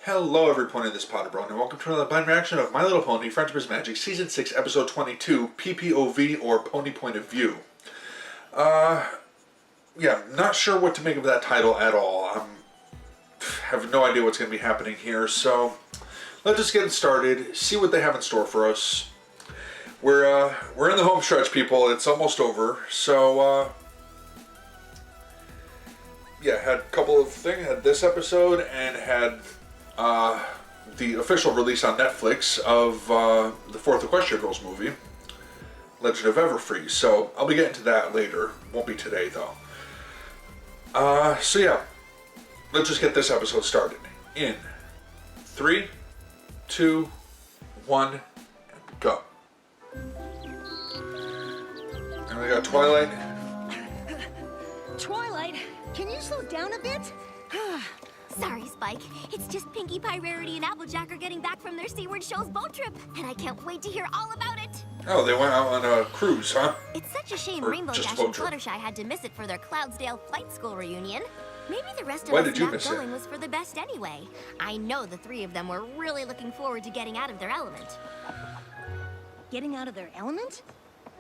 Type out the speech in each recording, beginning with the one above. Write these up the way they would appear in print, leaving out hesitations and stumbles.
Hello everyone in this PotterBrony, and welcome to another blind reaction of My Little Pony, Friendship is Magic, Season 6, Episode 22, P.P.O.V, or Pony Point of View. Yeah, not sure what to make of that title at all. Have no idea what's going to be happening here, so let's just get it started, see what they have in store for us. We're in the home stretch, people. It's almost over, so, yeah, had a couple of things, had this episode, and had the official release on Netflix of the fourth Equestria Girls movie, Legend of Everfree. So I'll be getting to that later. Won't be today though. So yeah, let's just get this episode started. In 3, 2, 1, and go. And we got Twilight. Twilight, can you slow down a bit? Sorry, Spike. It's just Pinkie Pie, Rarity, and Applejack are getting back from their Seaward Show's boat trip, and I can't wait to hear all about it. Oh, they went out on a cruise, huh? It's such a shame Or Rainbow just Dash boat and trip. Fluttershy had to miss it for their Cloudsdale Flight School reunion. Maybe the rest of Why us did you not miss it? going was for the best anyway. I know the three of them were really looking forward to getting out of their element. Getting out of their element?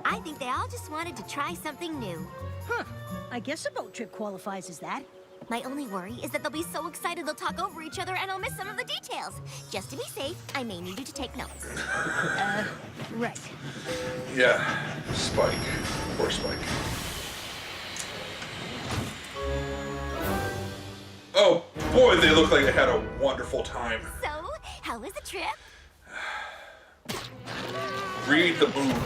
I think they all just wanted to try something new. Huh. I guess a boat trip qualifies as that. My only worry is that they'll be so excited they'll talk over each other and I'll miss some of the details. Just to be safe, I may need you to take notes. Right. Yeah, Spike. Poor Spike. Oh boy, they look like they had a wonderful time. So, how was the trip? Read the mood.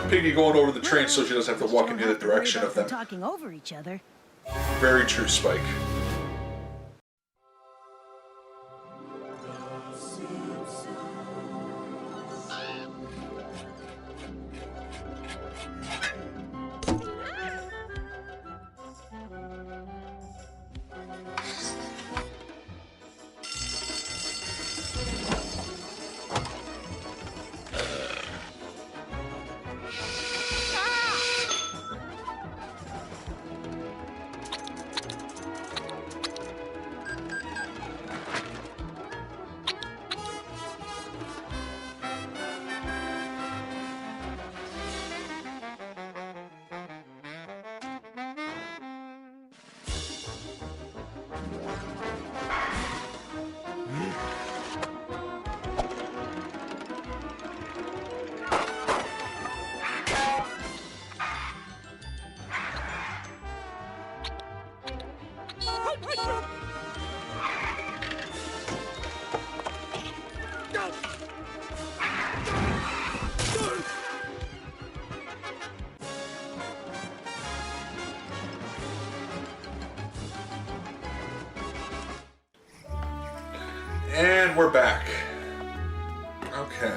Piggy going over the train so she doesn't have to walk in the other direction of them. Talking over each other. Very true, Spike. And we're back. Okay.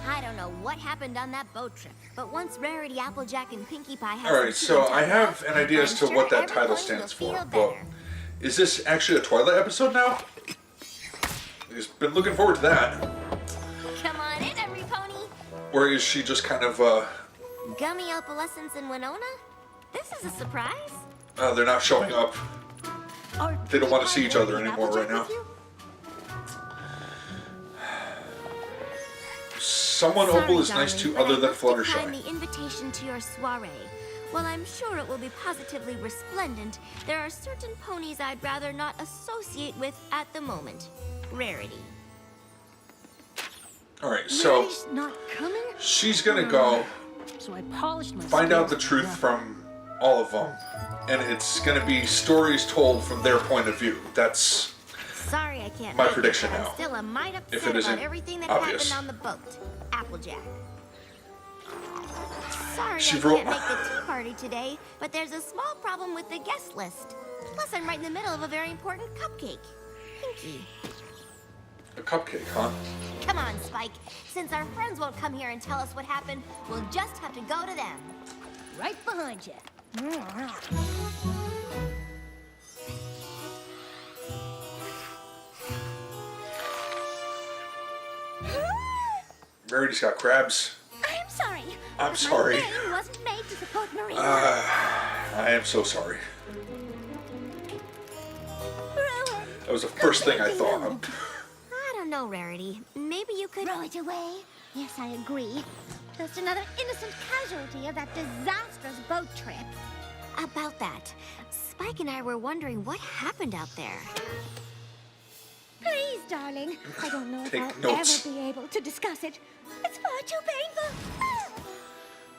I don't know what happened on that boat trip, but once Rarity, Applejack, and Pinkie Pie had Alright, some so tea and I talk have off, an idea as I'm to sure what that every title pony stands will for, feel but better. is this actually a Twilight episode now? I've been looking forward to that. Come on in, every pony. Or is she just kind of, Gummy Opalescence and Winona? This is a surprise. they're not showing up. They don't want to see each other anymore right now. Someone Opal is nice to other than Decline Fluttershy. the invitation to your soiree. While I'm sure it will be positively resplendent, there are certain ponies I'd rather not associate with at the moment. Rarity. Alright, so Rarity's not coming? she's gonna go So I polished my find out the skills. truth from all of them. And it's gonna be stories told from their point of view. That's Sorry I can't my make it, prediction but now, I'm still a mite if upset it isn't about everything that obvious. happened on the boat. Applejack. Sorry She I wrote- can't make the tea party today, but there's a small problem with the guest list. Plus, I'm right in the middle of a very important cupcake. Pinkie. a cupcake, huh? Come on, Spike. Since our friends won't come here and tell us what happened, we'll just have to go to them. Right behind you. Rarity's got crabs. I'm sorry. I'm but sorry. My brain wasn't made to to support Marina. I am so sorry. Ruin. That was the first thing I thought of. I don't know, Rarity. Maybe you could... Throw it away. Yes, I agree. Just another innocent casualty of that disastrous boat trip. About that, Spike and I were wondering what happened out there. Please, darling. I don't know if Take I'll notes. ever be able to discuss it. It's far too painful.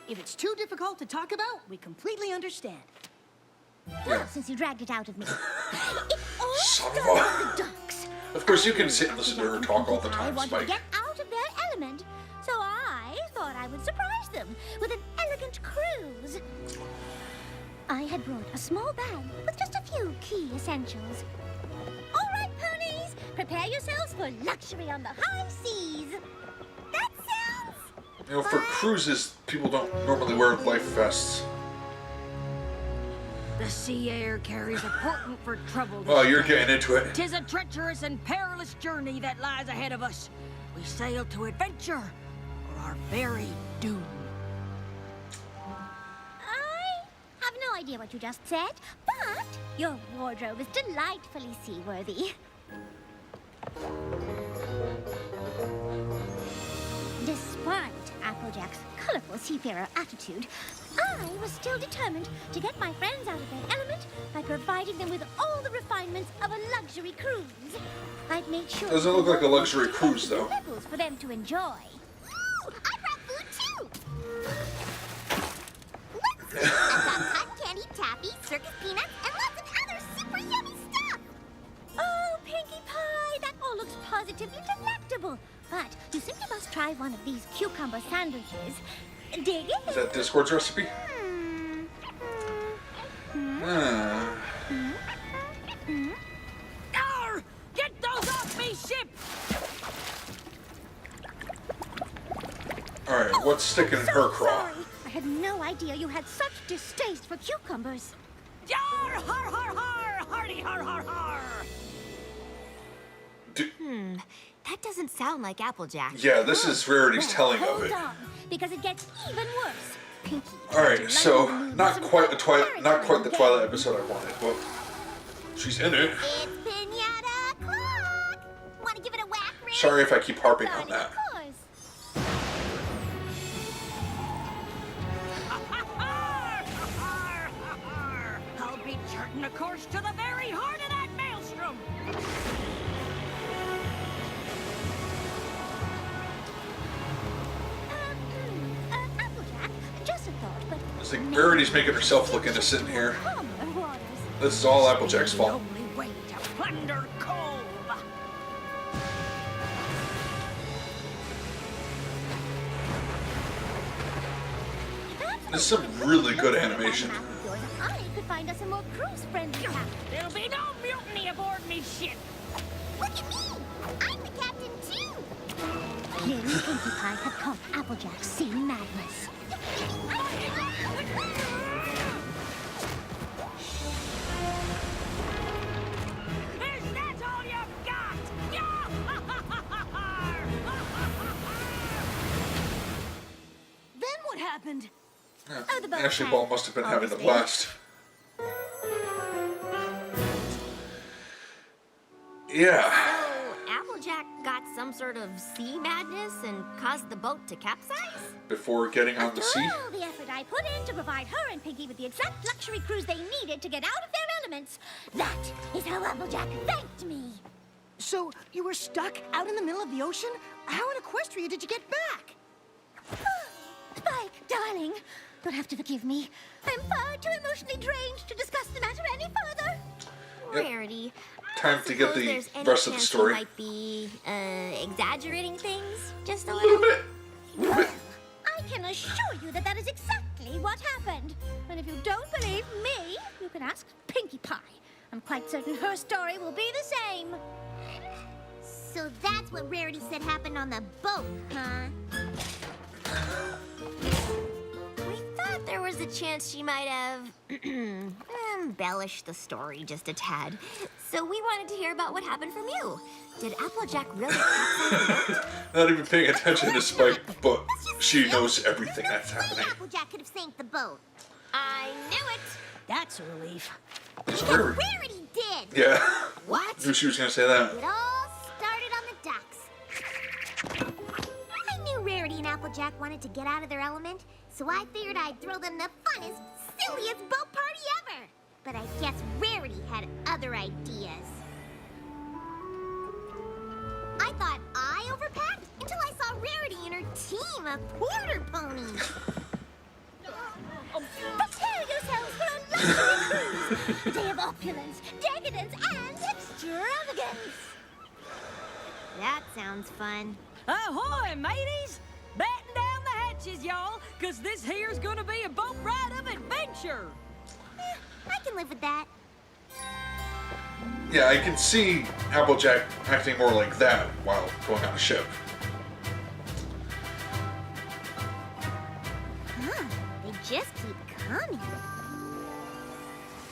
If it's too difficult to talk about, we completely understand. Well, since you dragged it out of me. It all Son of started a- with the ducks. Of course, you can sit and listen to her talk all the I time, wanted to Spike. get out of their element, so I thought I would surprise them with an elegant cruise. I had brought a small bag with just a few key essentials. All right, ponies, prepare yourselves for luxury on the high seas. That sounds... You know, for cruises, people don't normally wear life vests. The sea air carries a portent for trouble. Oh, you're getting into it. 'Tis a treacherous and perilous journey that lies ahead of us. We sail to adventure or our very doom. I have no idea what you just said, but your wardrobe is delightfully seaworthy. Despite Applejack's colorful seafarer attitude, I was still determined to get my friends out of their element by providing them with all the refinements of a luxury cruise. I'd make sure... Doesn't look like a luxury cruise, though. ...levels for them to enjoy. Ooh, I brought food too! Let's see! I've got cotton candy, taffy, circus peanuts, and lots of other super yummy stuff! Oh, Pinkie Pie, that all looks positively delectable. But you simply must try one of these cucumber sandwiches. Dig it? Is that Discord's recipe? Arr! Get those off me ship! Alright, what's sticking in her craw? Sorry. I had no idea you had such distaste for cucumbers. Yar! Har har har! Hardy har har har! That doesn't sound like Applejack. Yeah, this is Rarity's telling of Hold it. on, because it gets even worse. Pinkie. Alright, so not quite the Twilight Twilight episode I wanted, but she's in it. It's pinata o'clock! Wanna give it a whack, Ray? Sorry if I keep harping on that. Of course. I'll be charting a course to the very heart of that maelstrom! Applejack, just a thought, but... It's like Rarity's making herself look innocent in here. calmer waters. This is all Applejack's The fault. only way to plunder Cove! This is some really good animation. I could find us a more cruise-friendly captain. There'll be no mutiny aboard me ship! Look at me! I'm the captain too! Clearly, Pinkie Pie had caught Applejack's sea madness. Is that all you've got? Then what happened? Oh, the boat Ashley had Ball must have been having a obviously. blast. Yeah. So, Applejack got some sort of sea madness and caused the boat to capsize? Before getting on After the sea. all the effort I put in to provide her and Pinkie with the exact luxury cruise they needed to get out of their elements, that is how Applejack thanked me. So, you were stuck out in the middle of the ocean? How in Equestria did you get back? Spike, darling, you'll have to forgive me. I'm far too emotionally drained to discuss the matter any further. Yep. Rarity. Time to get Suppose the there's any rest of the chance story. You might be exaggerating things just a A little. little bit. I can assure you that that is exactly what happened. And if you don't believe me, you can ask Pinkie Pie. I'm quite certain her story will be the same. So that's what Rarity said happened on the boat, huh? We thought there was a chance she might have embellish the story just a tad. So we wanted to hear about what happened from you. Did Applejack really capsize the boat? Not even paying attention to Spike, but she knows everything that's happening. Applejack could have sank the boat. I knew it. That's a relief. It's Because weird. Rarity did. Yeah. What? Knew she was gonna say that. It all started on the docks. I knew Rarity and Applejack wanted to get out of their element, so I figured I'd throw them the funnest, silliest boat party ever. But I guess Rarity had other ideas. I thought I overpacked until I saw Rarity and her team of porter ponies. Prepare yourselves for a luxury cruise. A day of opulence, decadence, and extravagance. That sounds fun. Ahoy, mateys! Batten down the hatches, y'all, because this here's gonna be a boat ride of adventure. I can live with that. Yeah, I can see Applejack acting more like that while going on a ship. Huh, they just keep coming.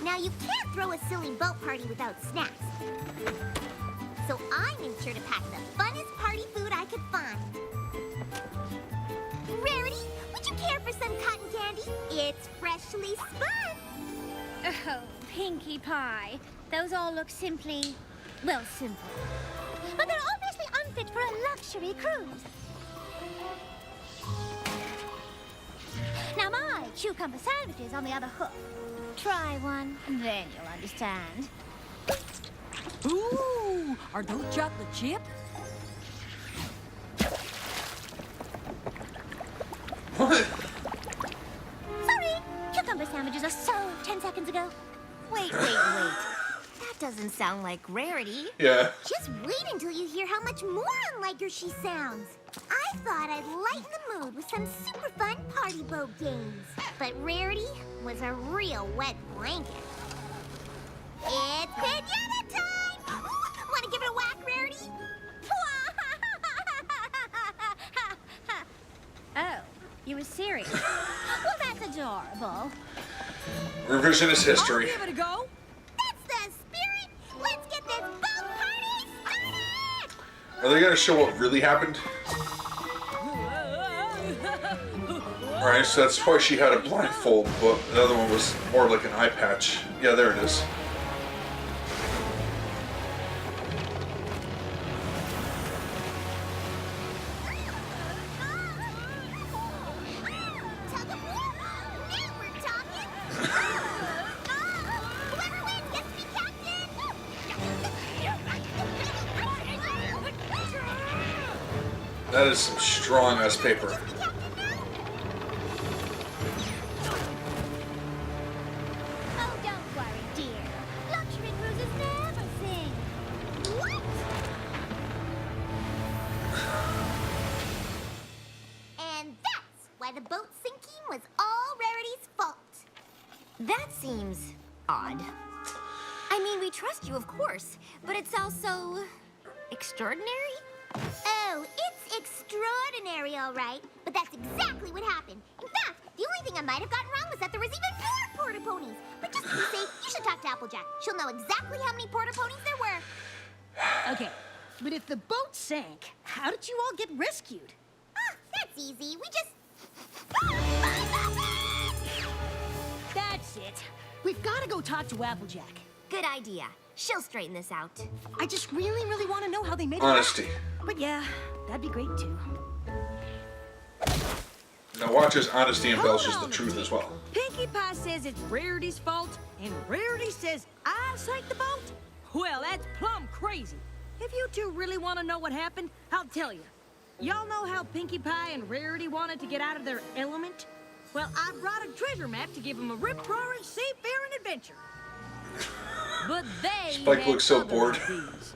Now, you can't throw a silly boat party without snacks. So I made sure to pack the funnest party food I could find. Rarity, would you care for some cotton candy? It's freshly spun. Oh, Pinkie Pie. Those all look simply, well, simple. But they're obviously unfit for a luxury cruise. Now my cucumber sandwich is on the other hook. Try one, then you'll understand. Ooh, are those chocolate chip? What? Sorry, cucumber sandwiches are sold 10 seconds ago. Wait. That doesn't sound like Rarity. Yeah. Just wait until you hear how much more unlike her she sounds. I thought I'd lighten the mood with some super fun party boat games. But Rarity was a real wet blanket. It's pinata time! Want to give it a whack, Rarity? Oh, you were serious? Well, that's adorable. Revisionist I'll history. give it a go. That's the spirit! Let's get this boat party started! Are they gonna show what really happened? Alright, so that's why she had a blindfold, but the other one was more like an eye patch. Yeah, there it is. Tug of war? Now we're talking! Whoever wins gets to be captain! That is some strong ass paper. Oh, don't worry, dear. Luxury cruises never sing. What? And that's why the boat sinking was all Rarity's fault. That seems odd. I mean, we trust you, of course, but it's also extraordinary? Oh, it's extraordinary, all right. But that's exactly what happened. In fact, the only thing I might have gotten wrong was that there was even more porta ponies. But just to be safe, you should talk to Applejack. She'll know exactly how many porta ponies there were. Okay, but if the boat sank, how did you all get rescued? Ah, that's easy. We just... That's it. We've got to go talk to Applejack. Good idea. She'll straighten this out. I just really want to know how they made it. Honesty. But yeah, that'd be great too. Now watch as honesty embellishes Hold the on a truth as well. Pinkie Pie says it's Rarity's fault, and Rarity says I sank the boat? Well, that's plumb crazy. If you two really want to know what happened, I'll tell you. Y'all know how Pinkie Pie and Rarity wanted to get out of their element? Well, I brought a treasure map to give them a rip-roaring seafaring adventure. But they Spike had looks so other bored. ideas.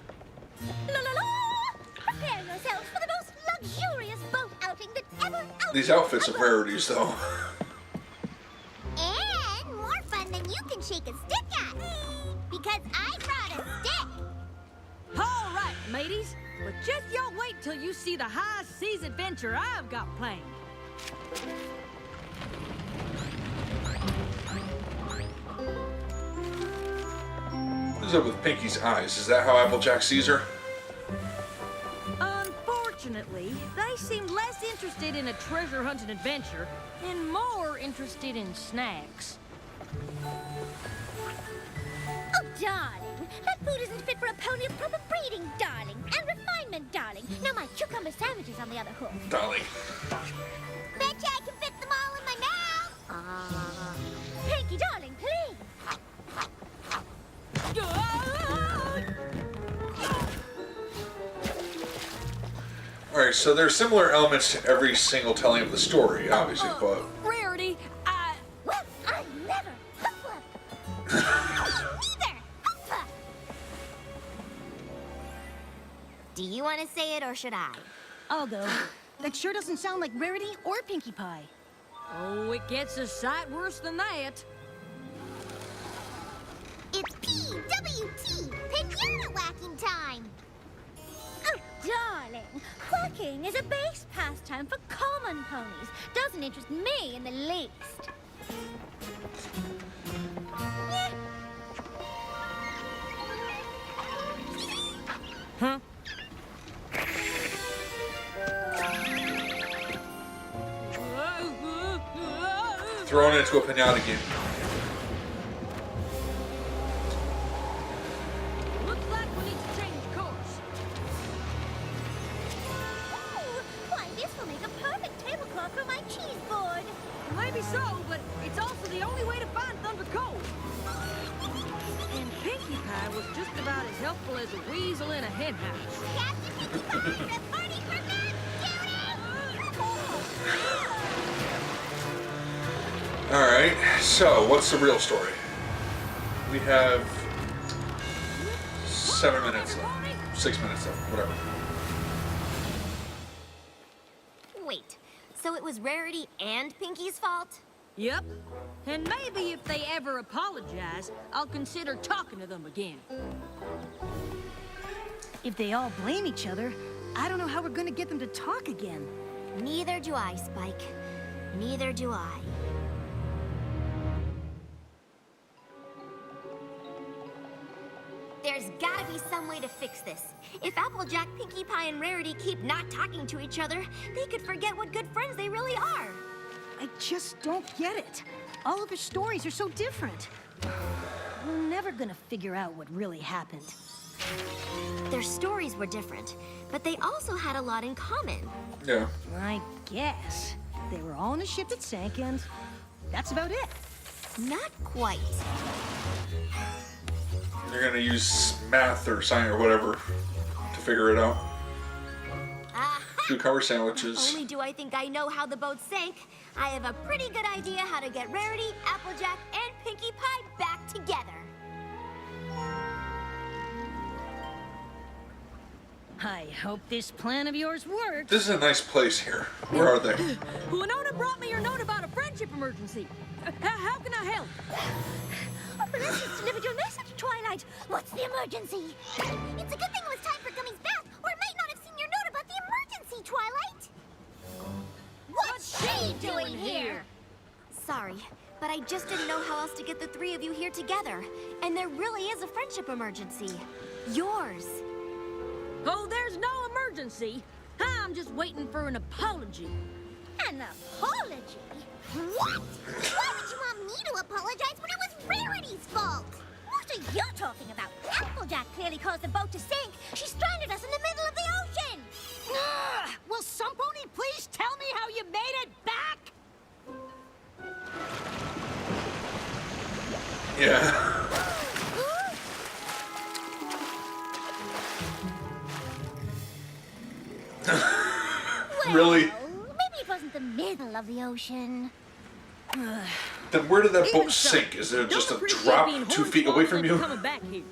La la la! Prepare yourselves for the most luxurious boat outing that ever out. These outfits are rarities, though. And more fun than you can shake a stick at. Because I brought a stick. All right, mateys. But just y'all wait till you see the high seas adventure I've got planned. What's up with Pinky's eyes? Is that how Applejack sees her? Unfortunately, they seemed less interested in a treasure hunting adventure and more interested in snacks. Oh, darling, that food isn't fit for a pony of proper breeding, darling, and refinement, darling. Now my cucumber sandwiches on the other hoof. Darling. Betcha I can fit them all in my mouth. Pinky, darling, please. Alright, so there's similar elements to every single telling of the story, obviously, but... Rarity, Well, I never. Neither. Do you want to say it or should I? I'll go. That sure doesn't sound like Rarity or Pinkie Pie. Oh, it gets a sight worse than that. It's PWT, pinata whacking time. Oh, darling, quacking is a base pastime for common ponies. Doesn't interest me in the least. Yeah. Huh? Thrown into a pinata game. Looks like we need to change course. Ooh, why, this will make a perfect tablecloth for my cheese board. Maybe so, but it's also the only way to find Thunder Cove. And Pinkie Pie was just about as helpful as a weasel in a hen house. Captain Pinkie Pie, the party for men, Alright, so what's the real story? We have 7 minutes left. 6 minutes left, whatever. Wait, so it was Rarity and Pinky's fault? Yep. And maybe if they ever apologize, I'll consider talking to them again. If they all blame each other, I don't know how we're gonna get them to talk again. Neither do I, Spike. Neither do I. There's gotta be some way to fix this. If Applejack, Pinkie Pie, and Rarity keep not talking to each other, they could forget what good friends they really are. I just don't get it. All of their stories are so different. We're never gonna figure out what really happened. Their stories were different, but they also had a lot in common. Yeah. I guess. They were all on a ship that sank, and that's about it. Not quite. You're gonna use math or science or whatever to figure it out. Cucumber sandwiches. Only do I think I know how the boat sank. I have a pretty good idea how to get Rarity, Applejack, and Pinkie Pie back together. I hope this plan of yours works. This is a nice place here. Where are they? Winona brought me your note about a friendship emergency. How can I help? Oh, Felicity delivered your message, Twilight. What's the emergency? It's a good thing it was time for Gummy's bath, or I might not have seen your note about the emergency, Twilight. What's she doing here? Sorry, but I just didn't know how else to get the three of you here together. And there really is a friendship emergency. Yours. Oh, there's no emergency. I'm just waiting for an apology. An apology? What? Why would you want me to apologize when it was Rarity's fault? What are you talking about? Applejack clearly caused the boat to sink. She stranded us in the middle of the ocean. Ugh! Will somebody please tell me how you made it back? Yeah. Really? Well, maybe it wasn't the middle of the ocean. Then where did that Even boat so, sink? Is it just a don't appreciate drop being 2 feet away from hornswoggled you? and coming back here.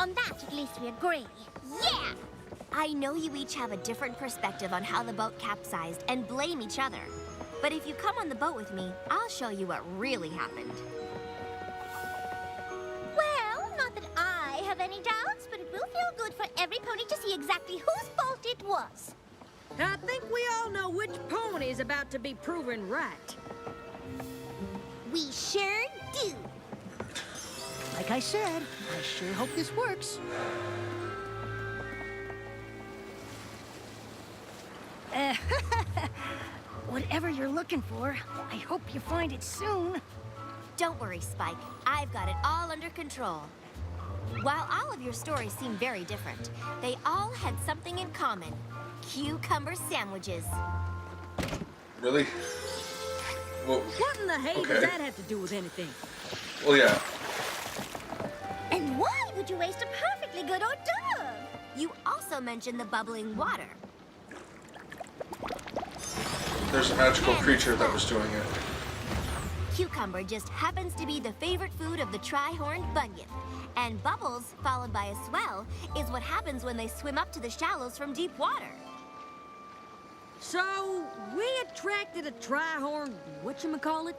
On that, at least we agree. Yeah! I know you each have a different perspective on how the boat capsized and blame each other. But if you come on the boat with me, I'll show you what really happened. Well, not that I have any doubts, but it will feel good for every pony to see exactly whose fault it was. I think we all know which pony is about to be proven right. We sure do. I Like I said, I sure hope this works. Whatever you're looking for, I hope you find it soon. Don't worry, Spike. I've got it all under control. While all of your stories seem very different, they all had something in common. Cucumber sandwiches. Really? Well, What in the hay okay. does that have to do with anything? Well, yeah. And why would you waste a perfectly good hors d'oeuvre? You also mentioned the bubbling water. There's a magical creature that was doing it. Cucumber just happens to be the favorite food of the tri-horned bunyip. And bubbles, followed by a swell, is what happens when they swim up to the shallows from deep water. So, we attracted a tri-horn, whatchamacallit?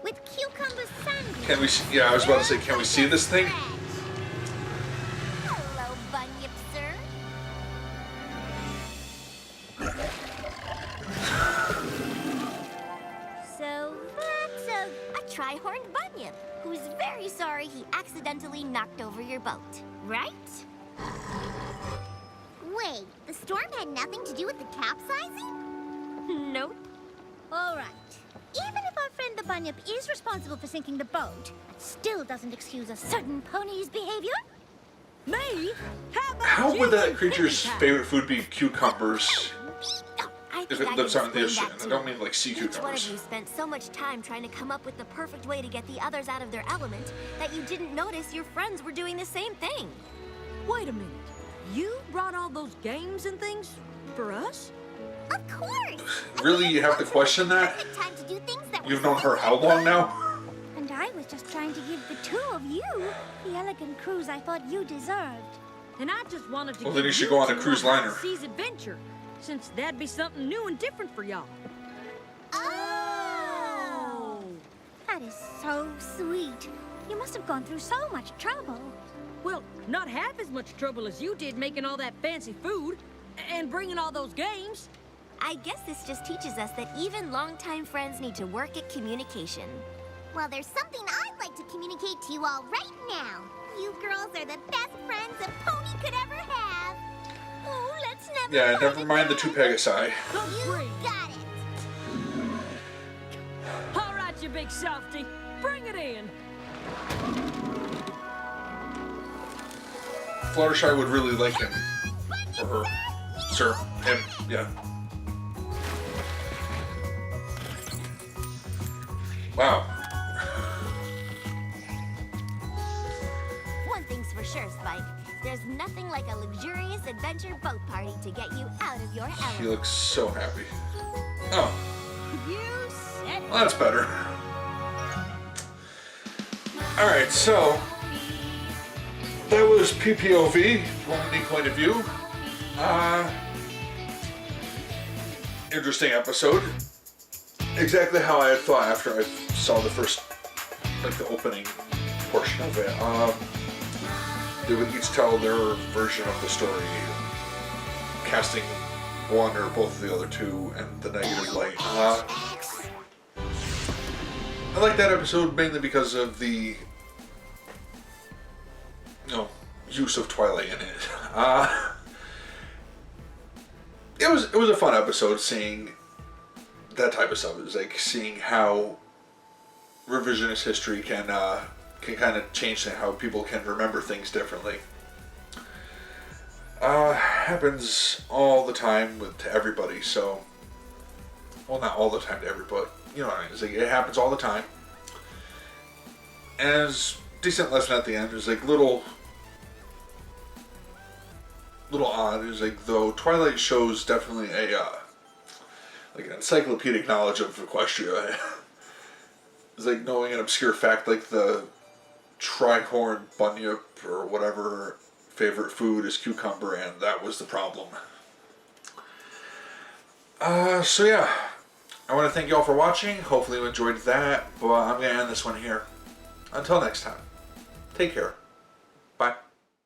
With cucumber sandwich. Can we see? Yeah, I was about to say, can we see this thing? Hello, bunyip, sir. So that's A tri-horned bunyip, who's very sorry he accidentally knocked over your boat, right? Wait, the storm had nothing to do with the capsizing? Nope. all right. Even if our friend the bunyip is responsible for sinking the boat, it still doesn't excuse a certain pony's behavior. Me? How about How you would that and creature's Pinkie Pie? favorite food be cucumbers? I If think it I lives can out in the explain ocean, that I too. don't mean like sea Each one of cucumbers. you spent so much time trying to come up with the perfect way to get the others out of their element that you didn't notice your friends were doing the same thing. Wait a minute. You brought all those games and things for us? Of course! Really, you have to question that? Perfect time to do things that You've were known her how long now? And I was just trying to give the two of you the elegant cruise I thought you deserved. And I just wanted to Well, give then you should go on a two cruise high liner. seas adventure, since that'd be something new and different for y'all. Oh! That is so sweet. You must have gone through so much trouble. Well, not half as much trouble as you did making all that fancy food and bringing all those games. I guess this just teaches us that even longtime friends need to work at communication. Well, there's something I'd like to communicate to you all right now. You girls are the best friends a pony could ever have. Oh, let's never Yeah, fight never mind the again. Two-Pegasi. Don't You breathe. got it. All right, you big softy. Bring it in. Fluttershy would really like him. Or her. Sir. Him. Yeah. Wow. One thing's for sure, Spike. There's nothing like a luxurious adventure boat party to get you out of your He element. looks so happy. Oh, You said it. well, that's better. Alright, so that was P.P.O.V. Romney point of view. Interesting episode. Exactly how I had thought after I saw the first, like the opening portion of it. They would each tell their version of the story, casting one or both of the other two in the negative light. I like that episode mainly because of the, use of Twilight in it. It was a fun episode seeing that type of stuff. It was like seeing how revisionist history can kind of change how people can remember things differently. Happens all the time to everybody, so, well, not all the time to everybody, you know what I mean? It's like, it happens all the time. And it's a decent lesson at the end. There's like little odd. It's like, though Twilight shows definitely like an encyclopedic knowledge of Equestria. It's like knowing an obscure fact like the tri-horned bunyip or whatever favorite food is cucumber, and that was the problem. So yeah, I want to thank you all for watching. Hopefully you enjoyed that, but I'm going to end this one here. Until next time, take care. Bye.